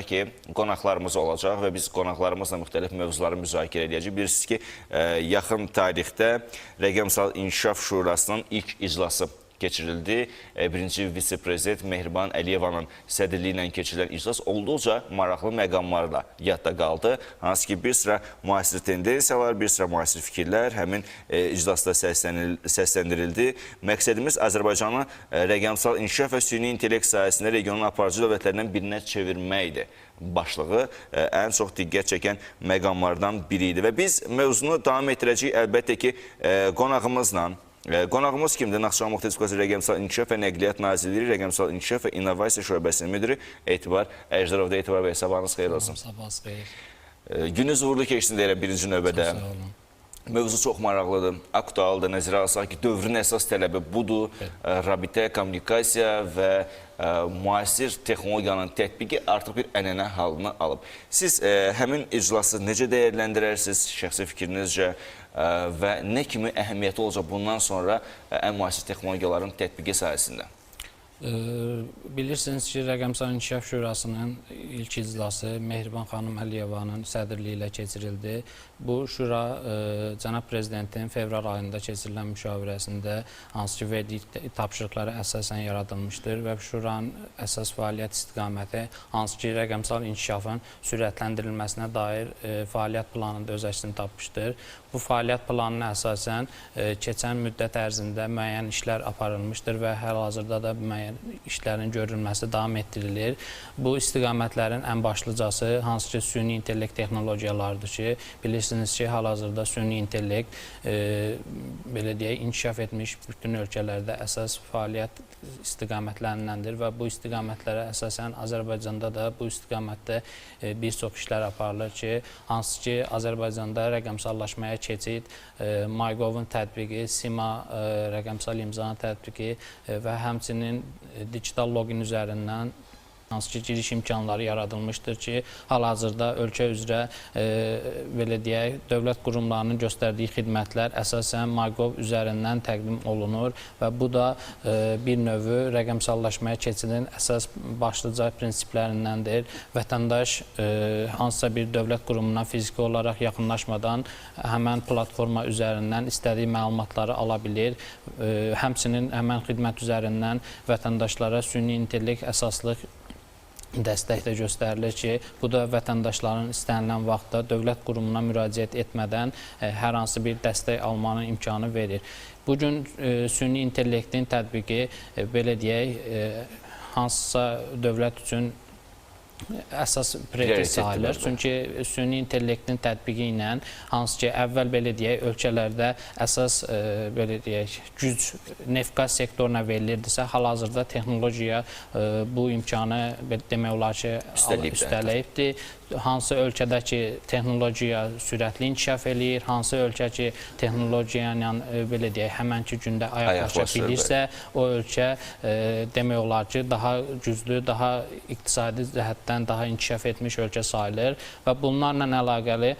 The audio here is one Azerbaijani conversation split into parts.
ki, qonaqlarımız olacaq və biz qonaqlarımızla müxtəlif mövzuları müzakirə edəcəyik. Bilirsiniz ki, yaxın tarixdə Rəqəmsal İnkişaf Şurasının ilk iclası keçirildi. Birinci vitse-prezident Mehriban Əliyevanın sədrliyi ilə keçirilən iclas olduqca maraqlı məqamlarla yadda qaldı. Hansı ki, bir sıra müasir tendensiyalar, bir sıra müasir fikirlər həmin iclasda səsləndirildi. Məqsədimiz Azərbaycanı rəqəmsal inkişaf və süni intellekt sayəsində regionun aparıcı dövlətlərindən birinə çevirməkdir. Başlığı ən çox diqqət çəkən məqamlardan biri idi və biz mövzunu davam etdirəcəyik əlbəttə ki, qonağımızla. Qonağımız kimdir? Naxçıvan Muxtar Respublikası Rəqəmsal İnkişaf və Nəqliyyat Nazirliyi Rəqəmsal İnkişaf və İnnovasiya Şöbəsinin müdiri Etibar Əcdarovda. Etibar bəy, sabahınız xeyir olsun. Sabahınız xeyir. Gününüz uğurlu keçsin deyirəm birinci növbədə. Çox sağ olun. Mövzu çox maraqlıdır, aktualdır, nəzərə alsaq ki, dövrün əsas tələbi budur. Rabitə, kommunikasiya və müasir texnologiyanın tətbiqi artıq bir ənənə halını alıb. Siz həmin iclası necə dəyərləndirərsiniz, şəxsi fikrinizcə və nə kimi əhəmiyyəti olacaq bundan sonra ən müasir texnologiyaların tətbiqi sayəsində? Bilirsiniz ki, Rəqəmsal İnkişaf Şurasının ilk iclası Mehriban xanım Əliyevanın sədrliyi ilə keçirildi. Bu şura cənab prezidentin fevral ayında keçirilən müşavirəsində hansı ki verdiyi tapşırıqlara əsasən yaradılmışdır və şuranın əsas fəaliyyət istiqaməti hansı ki rəqəmsal inkişafın sürətləndirilməsinə dair fəaliyyət planında öz əksini tapmışdır. Bu fəaliyyət planına əsasən keçən müddət ərzində müəyyən işlər aparılmışdır və hal-hazırda da müəyyən işlərin görülməsi davam etdirilir. Bu istiqamətlərin ən başlıcası hansı ki süni intellekt texnologiyalarıdır ki, bilirsiniz ki, hal-hazırda süni intellekt belə deyək, inkişaf etmiş bütün ölkələrdə əsas fəaliyyət istiqamətlərindəndir və bu istiqamətlərə əsasən Azərbaycanda da bu istiqamətdə bir çox işlər aparılır ki, hansı ki Azərbaycanda rəqəmsallaşmaya keçid, MyGov-un tətbiqi, SIMA rəqəmsal imzanın tətbiqi və həmçinin digital login üzərindən hansı ki giriş imkanları yaradılmışdır ki, hal-hazırda ölkə üzrə belə deyək, dövlət qurumlarının göstərdiyi xidmətlər əsasən MyGov üzərindən təqdim olunur və bu da bir növü rəqəmsallaşmaya keçidin əsas başlıca prinsiplərindəndir. Vətəndaş hansısa bir dövlət qurumuna fiziki olaraq yaxınlaşmadan həmən platforma üzərindən istədiyi məlumatları ala bilir. Həmçinin həmən xidmət üzərindən vətəndaşlara süni intellekt əsaslı dəstək də göstərilir ki, bu da vətəndaşların istənilən vaxtda dövlət qurumuna müraciət etmədən hər hansı bir dəstək almanın imkanı verir. Bugün süni intellektin tətbiqi belə deyək, hansısa dövlət üçün əsas prioritet sayılır. Çünki süni intellektin tətbiqi ilə hansı ki əvvəl belə deyək ölkələrdə əsas belə deyək güc neft-qaz sektoruna verilirdisə, hal-hazırda texnologiya bu imkanı demək olar ki üstələyibdir. Hansı ölkədə ki texnologiya sürətli inkişaf eləyir, hansı ölkə ki texnologiya ilə belə deyək həmənki gündə ayaqlaşa bilirsə, o ölkə demək olar ki daha güclü, daha iqtisadi cəhətdən daha inkişaf etmiş ölkə sayılır və bunlarla əlaqəli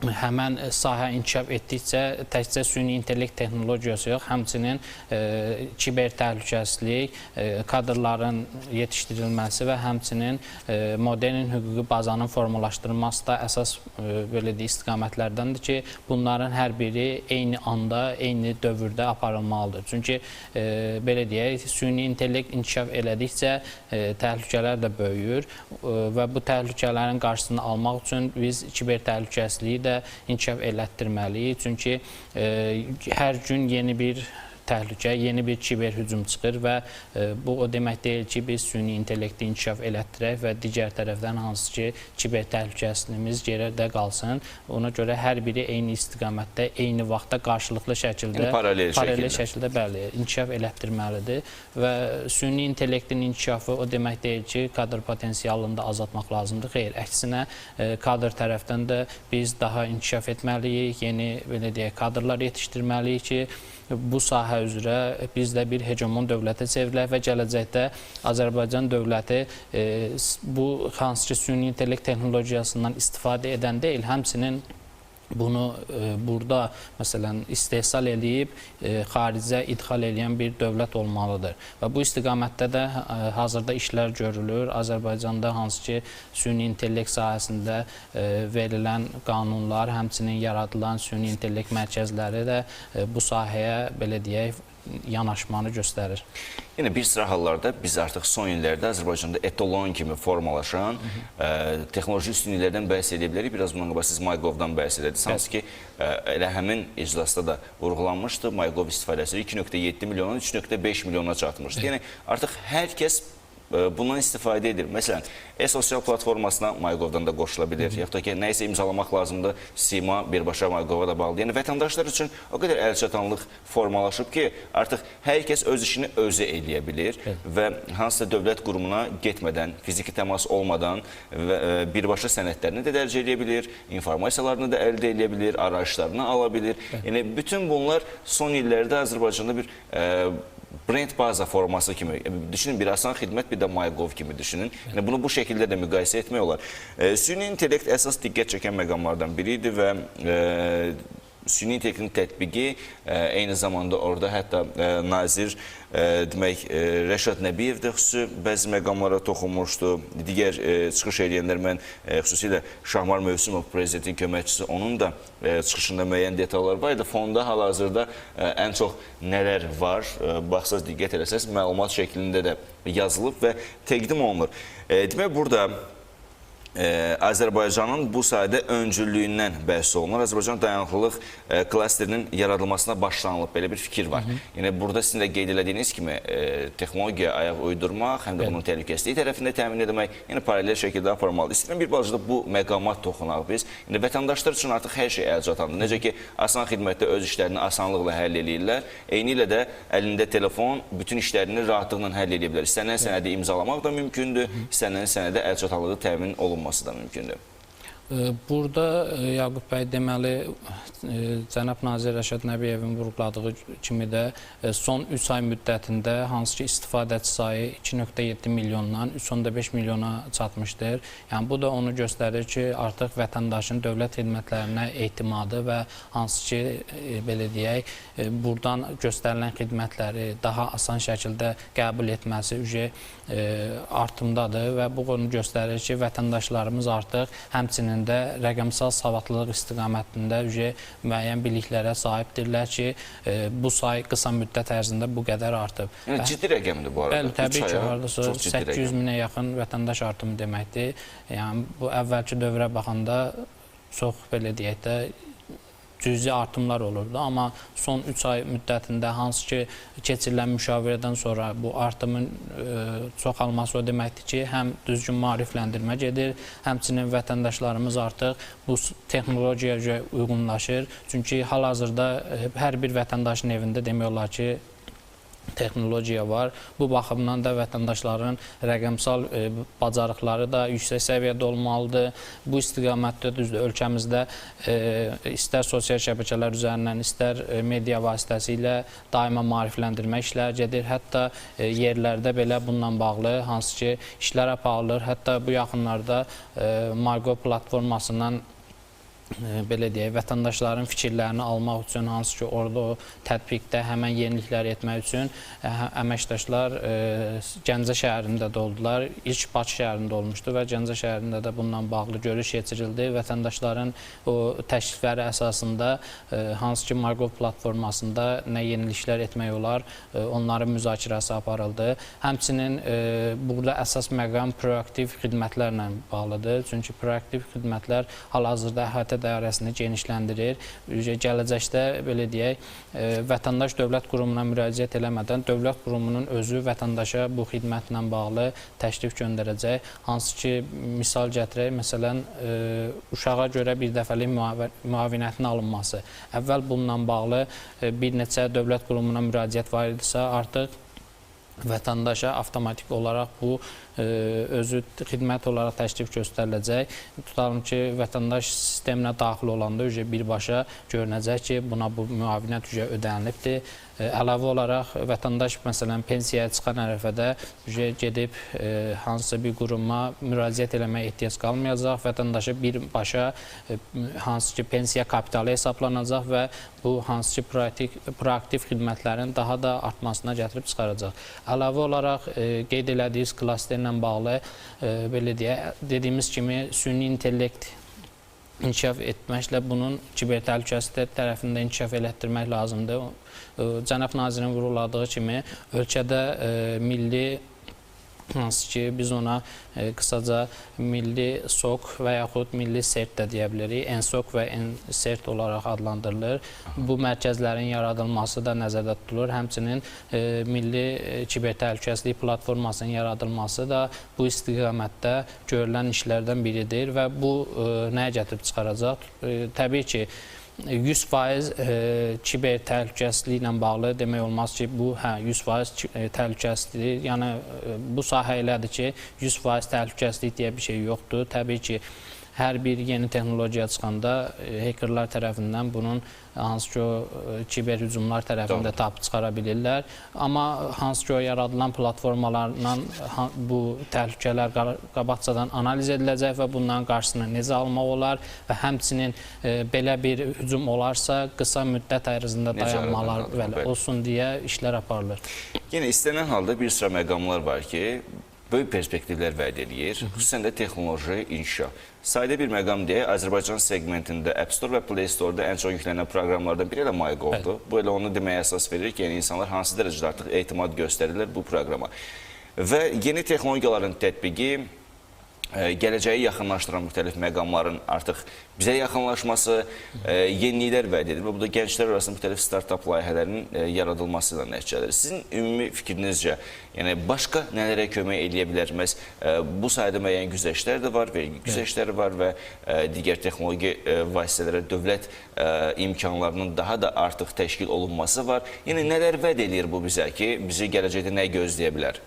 həmən sahə inkişaf etdikcə təkcə süni intellekt texnologiyası yox, həmçinin kiber təhlükəsizlik, kadrların yetişdirilməsi və həmçinin modern hüquqi bazanın formalaşdırılması da əsas belə deyək istiqamətlərdəndir ki, bunların hər biri eyni anda, eyni dövrdə aparılmalıdır. Çünki belə deyək, süni intellekt inkişaf elədikcə təhlükələr də böyüyür və bu təhlükələrin qarşısını almaq üçün biz kiber təhlükəsizliyi də inkişaf elətdirməliyik. Çünki hər gün yeni bir təhlükə, yeni bir kiber hücum çıxır və bu o demək deyil ki, biz süni intellekti inkişaf elətdirək və digər tərəfdən hansı ki kiber təhlükəsizliyimiz yerdə qalsın. Ona görə hər biri eyni istiqamətdə, eyni vaxtda qarşılıqlı şəkildə, paralel şəkildə bəli, inkişaf elətdirməlidir və süni intellektin inkişafı o demək deyil ki, kadr potensialını da azaltmaq lazımdır. Xeyr, əksinə kadr tərəfdən də biz daha inkişaf etməliyik, yeni belə deyək kadrlar yetişdirməliyik ki, bu sahə üzrə biz də bir hegemon dövlətə çevrilək və gələcəkdə Azərbaycan dövləti bu hansı ki süni intellekt texnologiyasından istifadə edən deyil, həmçinin bunu burada məsələn istehsal edib xaricə idxal edən bir dövlət olmalıdır. Və bu istiqamətdə də hazırda işlər görülür. Azərbaycanda hansı ki süni intellekt sahəsində verilən qanunlar, həmçinin yaradılan süni intellekt mərkəzləri də bu sahəyə belə deyək yanaşmanı göstərir. Yəni bir sıra hallarda biz artıq son illərdə Azərbaycanda etalon kimi formalaşan texnoloji üstünlüklərdən bəhs edə bilərik. Biraz bundan qabaq siz MyGov-dan bəhs edədiniz. Hansı ki elə həmin iclasda da vurğulanmışdı. MyGov istifadəsi 2.7 milyondan 3.5 milyona çatmışdı. Yəni artıq hər kəs bundan istifadə edir. Məsələn, e-sosial platformasına MyGov-dan da qoşula bilir. Yaxud da ki, nə isə imzalamaq lazımdır, Sima birbaşa MyGov-a da bağlı. Yəni, vətəndaşlar üçün o qədər əlçatanlıq formalaşıb ki, artıq hər kəs öz işini özü eləyə bilir və hansısa dövlət qurumuna getmədən, fiziki təmas olmadan birbaşa sənədlərini də dərc edə bilir, informasiyalarını da əldə edə bilir, arayışlarını ala bilir. Yəni, bütün bunlar son illərdə Azərbaycanda bir brend baza forması kimi, düşünün bir asan xidmət, bir də MyGov kimi düşünün. Yəni, bunu bu şəkildə də müqayisə etmək olar. Süni intellekt əsas diqqət çəkən məqamlardan biri idi və süni intellektin tətbiqi eyni zamanda orada hətta nazir demək Rəşad Nəbiyev də xüsusi bəzi məqamlara toxunmuşdu. Digər çıxış edənlər mən xüsusilə Şahmar Mövsümov prezidentin köməkçisi onun da çıxışında müəyyən detallar var idi. Fonda hal-hazırda ən çox nələr var, baxsaz diqqət eləsəz məlumat şəklində də yazılıb və təqdim olunur. Demək burada Azərbaycanın bu sayədə öncüllüyündən bəhs olunur. Azərbaycan dayanıqlılıq klasterinin yaradılmasına başlanılıb, belə bir fikir var. Yəni, burada sizin də qeyd elədiyiniz kimi texnologiya ayaq uydurmaq, həm də bunun təhlükəsizliyi tərəfində təmin etmək, yəni paralel şəkildə aparmalıdır. İstəyirəm bir balaca da bu məqamat toxunaq biz. Yəni, vətəndaşlar üçün artıq hər şey əlçatandır. Necə ki, asan xidmətdə öz işlərini asanlıqla həll edirlər, eyni ilə də əlində telefon bütün işlərini rahatlıqla həll edə bilər. İstənilən sənədi imzalamaq da mümkündür, istənilən sənədə əlçatanlığı təmin olunması da mümkündür. Burada Yaqub bəy deməli cənab nazir Rəşad Nəbiyevin vurğuladığı kimi də son 3 ay müddətində hansı ki istifadəçi sayı 2.7 milyondan 3.5 milyona çatmışdır. Yəni bu da onu göstərir ki, artıq vətəndaşın dövlət xidmətlərinə etimadı və hansı ki belə deyək, buradan göstərilən xidmətləri daha asan şəkildə qəbul etməsi artımdadır və bu onu göstərir ki, vətəndaşlarımız artıq həmçinin də rəqəmsal savadlılıq istiqamətində müəyyən biliklərə sahibdirlər ki, bu say qısa müddət ərzində bu qədər artıb. Yəni, ciddi rəqəmdir bu arada. Bəli, təbii ki, hardasa 800 minə yaxın vətəndaş artımı deməkdir. Yəni, bu əvvəlki dövrə baxanda çox, belə deyək də, cüzi artımlar olurdu. Amma son 3 ay müddətində hansı ki keçirilən müşavirədən sonra bu artımın çoxalması o deməkdir ki, həm düzgün maarifləndirmə gedir, həmçinin vətəndaşlarımız artıq bu texnologiyaya uyğunlaşır. Çünki hal-hazırda hər bir vətəndaşın evində demək olar ki, texnologiya var. Bu baxımdan da vətəndaşların rəqəmsal bacarıqları da yüksək səviyyədə olmalıdır. Bu istiqamətdə düzdür, ölkəmizdə istər sosial şəbəkələr üzərindən, istər media vasitəsilə daima maarifləndirmə işləri gedir. Hətta yerlərdə belə bununla bağlı hansı ki işlər aparılır. Hətta bu yaxınlarda MyGov platformasından belə deyək, vətəndaşların fikirlərini almaq üçün, hansı ki orada o tətbiqdə həmən yeniliklər etmək üçün əməkdaşlar Gəncə şəhərində də oldular. İlk Bakı şəhərində olmuşdu və Gəncə şəhərində də bununla bağlı görüş keçirildi. Vətəndaşların o təklifləri əsasında hansı ki MyGov platformasında nə yeniliklər etmək olar, onların müzakirəsi aparıldı. Həmçinin burada əsas məqam proaktiv xidmətlərlə bağlıdır. Çünki proaktiv xidmətlər hal-hazırda əhatə dairəsini genişləndirir. Gələcəkdə belə deyək, vətəndaş dövlət qurumuna müraciət eləmədən dövlət qurumunun özü vətəndaşa bu xidmətlə bağlı təklif göndərəcək. Hansı ki, misal gətirək, məsələn, uşağa görə bir dəfəlik müavinətin alınması. Əvvəl bununla bağlı bir neçə dövlət qurumuna müraciət var idisə, artıq vətəndaşa avtomatik olaraq bu özü xidmət olaraq təklif göstəriləcək. Tutalım ki, vətəndaş sisteminə daxil olanda birbaşa görünəcək ki, buna bu müavinət ödənilibdir. Əlavə olaraq vətəndaş məsələn pensiyaya çıxan ərəfədə gedib hansısa bir quruma müraciət eləməyə ehtiyac qalmayacaq. Vətəndaşa birbaşa hansı ki pensiya kapitalı hesablanacaq və bu hansı ki proaktiv xidmətlərin daha da artmasına gətirib çıxaracaq. Əlavə olaraq qeyd elədiyiniz klasterlə bağlı belə dediyimiz kimi süni intellekt inkişaf etməklə bunun kiber təhlükəsizlik tərəfində inkişaf elətdirmək lazımdır. Cənab nazirin vurğuladığı kimi ölkədə milli hansı ki biz ona qısaca milli SOC və yaxud milli CERT də deyə bilərik. NSOC və NCERT olaraq adlandırılır. Bu mərkəzlərin yaradılması da nəzərdə tutulur. Həmçinin milli kiber təhlükəsizlik platformasının yaradılması da bu istiqamətdə görülən işlərdən biridir və bu nəyə gətirib çıxaracaq? Təbii ki 100% kiber təhlükəsizliklə bağlı demək olmaz ki, bu 100% təhlükəsizlik, yəni bu sahə elədir ki, 100% təhlükəsizlik deyə bir şey yoxdur. Təbii ki, hər bir yeni texnologiya çıxanda hackerlar tərəfindən bunun hansı ki o kiber hücumlar tərəfində tapıb çıxara bilirlər. Amma hansı ki o yaradılan platformalarla bu təhlükələr qabaqcadan analiz ediləcək və bunların qarşısını necə almaq olar və həmçinin belə bir hücum olarsa qısa müddət ərzində dayanmalar olsun deyə işlər aparılır. Yenə istənilən halda bir sıra məqamlar var ki, böyük perspektivlər vəd edir, xüsusən də texnoloji inkişaf. Sadə bir məqam deyək, Azərbaycan segmentində App Store və Play Store-da ən çox yüklənən proqramlardan biri elə Mayq oldu. Bu elə onu deməyə əsas verir ki, yəni insanlar hansı dərəcədə artıq etimad göstərirlər bu proqrama. Və yeni texnologiyaların tətbiqi gələcəyi yaxınlaşdıran müxtəlif məqamların artıq bizə yaxınlaşması, yeniliklər vəd edir və bu da gənclər arasında müxtəlif startup layihələrinin yaradılması ilə nəticədir. Sizin ümumi fikrinizcə, yəni başqa nələrə kömək edə bilər? Məhz bu sayədə müəyyən güzəştlər də var, vergi güzəştləri var və digər texnoloji vasitələrə dövlət imkanlarının daha da artıq təşkil olunması var. Yəni nələr vəd edir bu bizə ki, bizi gələcəkdə nə gözləyə bilər?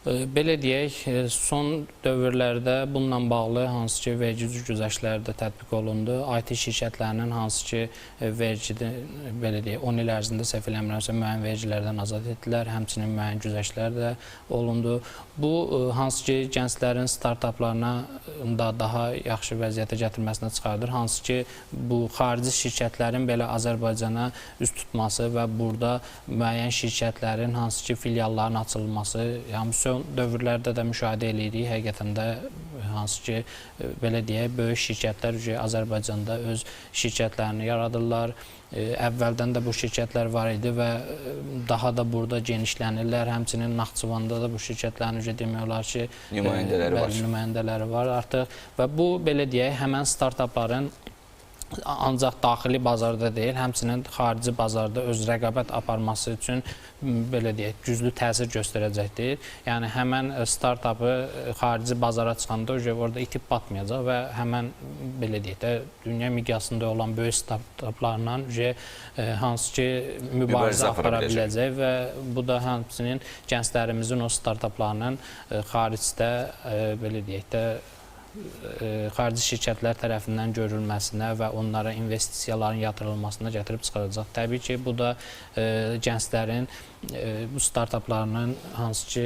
Belə deyək, son dövrlərdə bununla bağlı hansı ki vergi güzəştləri də tətbiq olundu. IT şirkətlərinin hansı ki vergide belə deyək 10 il ərzində səhv eləmirəmsə müəyyən vergilərdən azad etdilər, həmçinin müəyyən güzəştlər də olundu. Bu hansı ki gənclərin startaplarına da daha yaxşı vəziyyətə gətirməsinə çıxardır. Hansı ki bu xarici şirkətlərin belə Azərbaycana üz tutması və burada müəyyən şirkətlərin hansı ki filialların açılması, yəni son dövrlərdə də müşahidə edirik. Həqiqətən də hansı ki belə deyək, böyük şirkətlər Azərbaycanda öz şirkətlərini yaradırlar. Əvvəldən də bu şirkətlər var idi və daha da burada genişlənirlər. Həmçinin Naxçıvanda da bu şirkətlərin demək olar ki nümayəndələri var artıq və bu belə deyək, həmən startapların ancaq daxili bazarda deyil, həmçinin xarici bazarda öz rəqabət aparması üçün belə deyək, güclü təsir göstərəcəkdir. Yəni həmən startapı xarici bazara çıxanda orada itib batmayacaq və həmən belə deyək də dünya miqyasında olan böyük startaplarla hansı ki mübarizə apara biləcək və bu da həmçinin gənclərimizin o startaplarının xaricdə belə deyək də xarici şirkətlər tərəfindən görülməsinə və onlara investisiyaların yatırılmasına gətirib çıxaracaq. Təbii ki, bu da gənclərin bu startaplarının hansı ki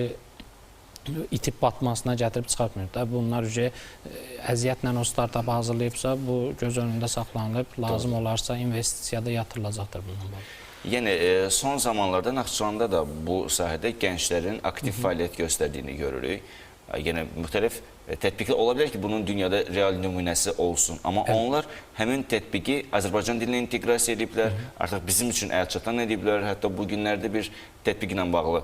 itib batmasına gətirib çıxartmır da. Bunlar əziyyətlə o startapı hazırlayıbsa, bu göz önündə saxlanılıb, lazım olarsa investisiyada yatırılacaqdır bundan bağlı. Yəni, son zamanlarda Naxçıvanda da bu sahədə gənclərin aktiv fəaliyyət göstərdiyini görürük. Yəni, müxtəlif tətbiqlər ola bilər ki, bunun dünyada real nümunəsi olsun. Amma onlar həmin tətbiqi Azərbaycan dilinə inteqrasiya ediblər, artıq bizim üçün əlçatan ediblər. Hətta bu günlərdə bir tətbiqlə bağlı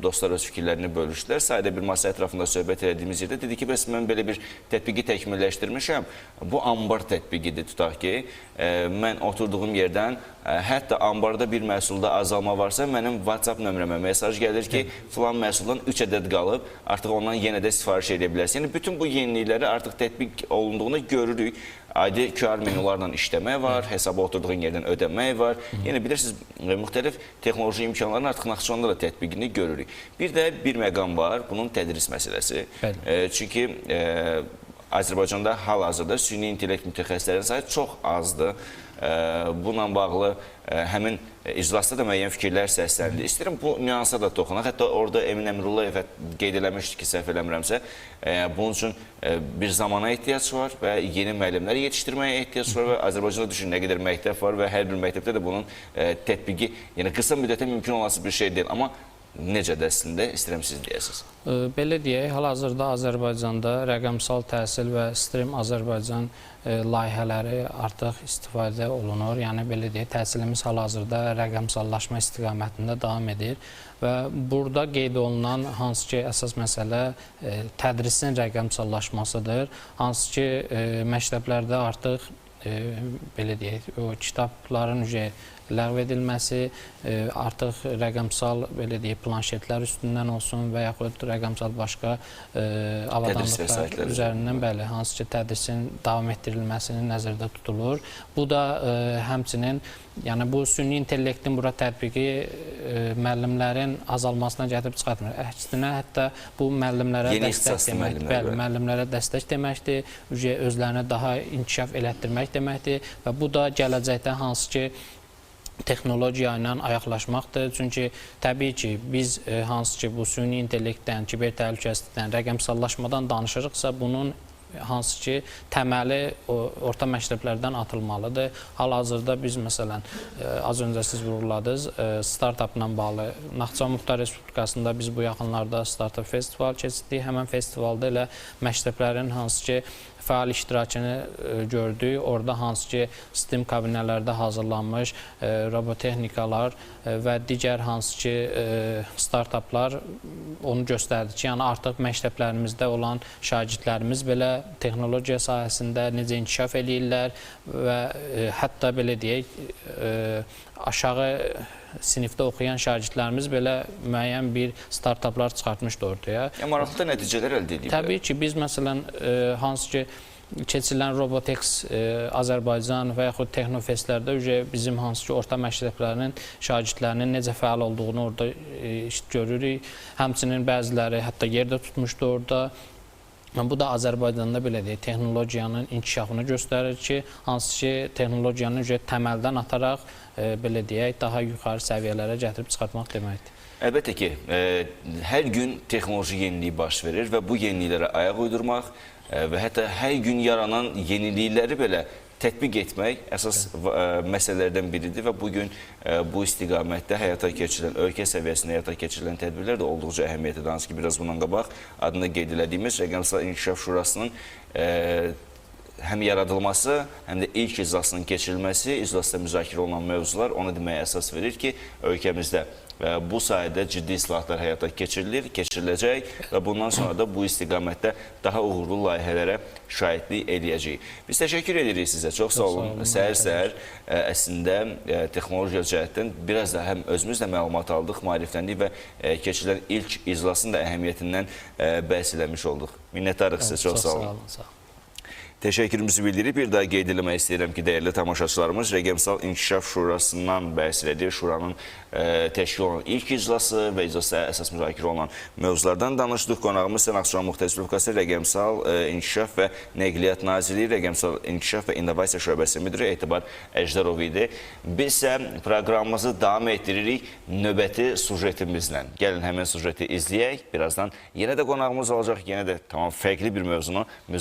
dostlar öz fikirlərini bölüşdülər. Sadə bir masa ətrafında söhbət edədiyimiz yerdə dedi ki, bəs mən belə bir tətbiqi təkmilləşdirmişəm. Bu ambar tətbiqidir, tutaq ki, mən oturduğum yerdən hətta ambarda bir məhsulda azalma varsa, mənim WhatsApp nömrəmə mesaj gəlir ki, filan məhsuldan 3 ədəd qalıb, artıq ondan yenə də sifariş edə bilərsiniz. Yəni, bütün bu yenilikləri artıq tətbiq olunduğunu görürük. Adi QR menularla işləmək var, hesaba oturduğun yerdən ödəmək var. Yəni, bilirsiniz, müxtəlif texnoloji imkanların artıq Naxçıvanda da tətbiqini görürük. Bir də bir məqam var, bunun tədris məsələsi. Çünki Azərbaycanda hal-hazırda süni intellekt mütəxəssislərinin sayı çox azdır. Bununla bağlı həmin iclasda da müəyyən fikirlər səsləndi. İstəyirəm bu nüansa da toxunaq. Hətta orada Emin Əmrullayev qeyd eləmişdi ki, səhv eləmirəmsə, bunun üçün bir zamana ehtiyac var və yeni müəllimləri yetişdirməyə ehtiyac var və Azərbaycanda düşün nə qədər məktəb var və hər bir məktəbdə də bunun tətbiqi, yəni qısa müddətdə mümkün olası bir şey deyil. Amma necədir əslində? İstəyirəm siz deyəsiniz. Belə deyək, hal-hazırda Azərbaycanda rəqəmsal təhsil və STEM Azərbaycan layihələri artıq istifadə olunur. Yəni, belə deyək, təhsilimiz hal-hazırda rəqəmsallaşma istiqamətində davam edir və burada qeyd olunan hansı ki, əsas məsələ tədrisin rəqəmsallaşmasıdır. Hansı ki, məktəblərdə artıq belə deyək, o kitabların ləğv edilməsi, artıq rəqəmsal belə deyək, planşetlər üstündən olsun və yaxud rəqəmsal başqa avadanlıqlar üzərindən bəli, hansı ki, tədrisin davam etdirilməsinin nəzərdə tutulur. Bu da həmçinin, yəni bu süni intellektin bura tətbiqi müəllimlərin azalmasına gətirib çıxartmır. Əksinə, hətta bu müəllimlərə dəstək deməkdir. Bəli, müəllimlərə dəstək deməkdir, özlərinə daha inkişaf elətdirmək deməkdir və bu da gələcəkdə hansı ki, texnologiya ilə ayaqlaşmaqdır. Çünki təbii ki, biz hansı ki, bu süni intellektdən, kiber təhlükəsizlikdən, rəqəmsallaşmadan danışırıqsa, bunun hansı ki, təməli orta məktəblərdən atılmalıdır. Hal-hazırda biz, məsələn, az öncə siz vurguladınız, startupla bağlı Naxçıvan Muxtar Respublikasında biz bu yaxınlarda startup festival keçirdik. Həmən festivalda elə məktəblərin hansı ki, fəal iştirakını gördük. Orada hansı ki, STEM kabinələrdə hazırlanmış robotexnikalar və digər hansı ki, startuplar onu göstərdi ki, yəni artıq məktəblərimizdə olan şagirdlərimiz belə texnologiya sahəsində necə inkişaf edirlər və hətta belə deyək, aşağı sinifdə oxuyan şagirdlərimiz belə müəyyən bir startuplar çıxartmışdı ortaya. Maraqlı nəticələr əldə ediblər. Təbii ki, biz məsələn, hansı ki, keçirilən Robotex Azərbaycan və yaxud Texnofestlərdə bizim hansı ki, orta məktəblərinin şagirdlərinin necə fəal olduğunu orada görürük. Həmçinin bəziləri hətta yerdə tutmuşdu orada. Bu da Azərbaycanda belə deyək, texnologiyanın inkişafını göstərir ki, hansı ki, texnologiyanı təməldən ataraq, belə deyək, daha yuxarı səviyyələrə gətirib çıxartmaq deməkdir. Əlbəttə ki, hər gün texnoloji yeniliyi baş verir və bu yeniliklərə ayaq uydurmaq və hətta hər gün yaranan yenilikləri belə tətbiq etmək əsas məsələlərdən biridir və bugün bu istiqamətdə həyata keçirilən, ölkə səviyyəsində həyata keçirilən tədbirlər də olduqca əhəmiyyətlidir. Hansı ki, biraz bundan qabaq adını qeyd elədiyimiz Rəqəmsal İnkişaf Şurasının həm yaradılması, həm də ilk iclasının keçirilməsi, iclasda müzakirə olunan mövzular ona deməyə əsas verir ki, ölkəmizdə bu sayədə ciddi islahatlar həyata keçiriləcək və bundan sonra da bu istiqamətdə daha uğurlu layihələrə şahidlik eləyəcəyik. Biz təşəkkür edirik sizə, çox sağ olun. Səhər-səhər əslində texnologiya cəhətdən biraz da həm özümüz də məlumat aldıq, maarifləndik və keçirilən ilk iclasın da əhəmiyyətindən bəhs eləmiş olduq. Minnətdarıq sizə, çox sağ olun. Təşəkkürümüzü bildirib. Bir daha qeyd eləmək istəyirəm ki, dəyərli tamaşaçılarımız Rəqəmsal İnkişaf Şurasından bəhs edir. Şuranın təşkil olunan ilk iclası və iclasda əsas müzakirə olunan mövzulardan danışdıq. Qonağımız Naxçıvan Muxtar Respublikası Rəqəmsal İnkişaf və Nəqliyyat Nazirliyi Rəqəmsal İnkişaf və İnnovasiya Şöbəsi müdiri Etibar Əcdərov idi. Biz isə proqramımızı davam etdiririk növbəti sujetimizlə. Gəlin həmin sujeti izləyək. Birazdan yenə də qonağımız olacaq, yenə də tamam fərqli bir mövzunu müzakirə